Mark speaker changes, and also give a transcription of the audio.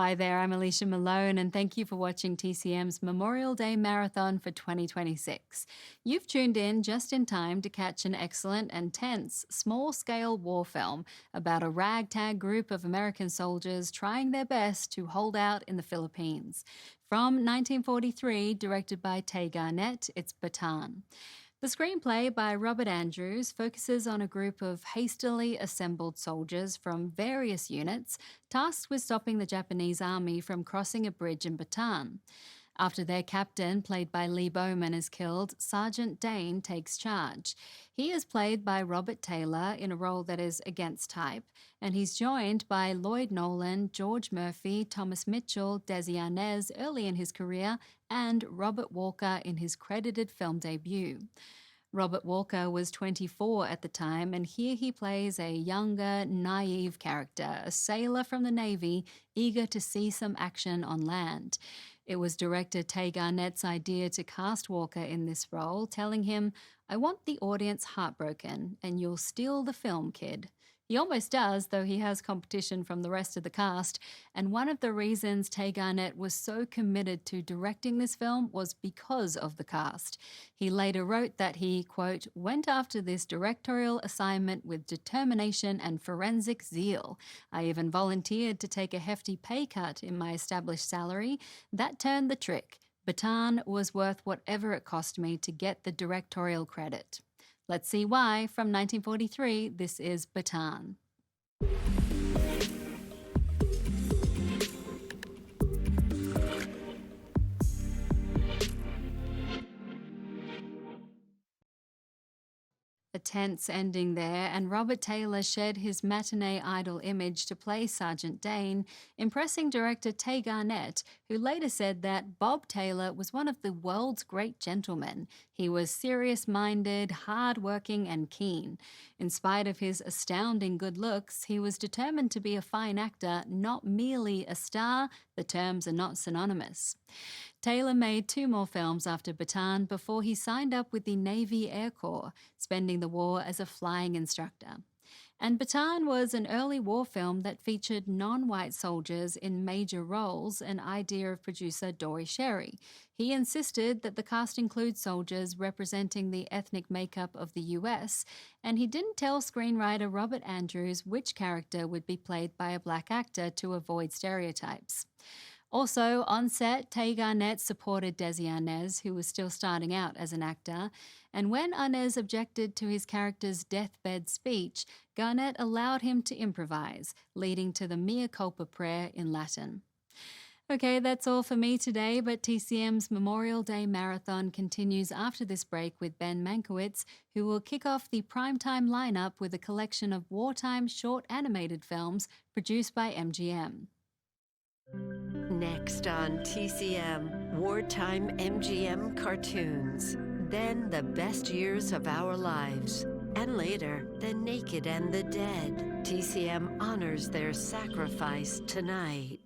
Speaker 1: Hi there, I'm Alicia Malone, and thank you for watching TCM's Memorial Day Marathon for 2026. You've tuned in just in time to catch an excellent and tense, small scale war film about a ragtag group of American soldiers trying their best to hold out in the Philippines. From 1943, directed by Tay Garnett, it's Bataan. The screenplay by Robert Andrews focuses on a group of hastily assembled soldiers from various units tasked with stopping the Japanese army from crossing a bridge in Bataan. After their captain, played by Lee Bowman, is killed, Sergeant Dane takes charge. He is played by Robert Taylor in a role that is against type, and he's joined by Lloyd Nolan, George Murphy, Thomas Mitchell, Desi Arnaz early in his career, and Robert Walker in his credited film debut. Robert Walker was 24 at the time, and here he plays a younger, naive character, a sailor from the Navy, eager to see some action on land. It was director Tay Garnett's idea to cast Walker in this role, telling him, "I want the audience heartbroken, and you'll steal the film, kid." He almost does, though he has competition from the rest of the cast, and one of the reasons Tay Garnett was so committed to directing this film was because of the cast. He later wrote that he, quote, "went after this directorial assignment with determination and forensic zeal. I even volunteered to take a hefty pay cut in my established salary. That turned the trick. Bataan was worth whatever it cost me to get the directorial credit." Let's see why. From 1943, this is Bataan. A tense ending there, and Robert Taylor shed his matinee idol image to play Sergeant Dane, impressing director Tay Garnett, who later said that Bob Taylor was one of the world's great gentlemen. He was serious-minded, hard-working, and keen. In spite of his astounding good looks, he was determined to be a fine actor, not merely a star. The terms are not synonymous. Taylor made 2 more films after Bataan before he signed up with the Navy Air Corps, spending the war as a flying instructor. And Bataan was an early war film that featured non-white soldiers in major roles, an idea of producer Dory Sherry. He insisted that the cast include soldiers representing the ethnic makeup of the US, and he didn't tell screenwriter Robert Andrews which character would be played by a black actor to avoid stereotypes. Also, on set, Tay Garnett supported Desi Arnaz, who was still starting out as an actor, and when Arnaz objected to his character's deathbed speech, Garnett allowed him to improvise, leading to the mea culpa prayer in Latin. Okay, that's all for me today, but TCM's Memorial Day Marathon continues after this break with Ben Mankiewicz, who will kick off the primetime lineup with a collection of wartime short animated films produced by MGM.
Speaker 2: Next on TCM, wartime MGM cartoons. Then the best years of our lives. And later, the naked and the dead. TCM honors their sacrifice tonight.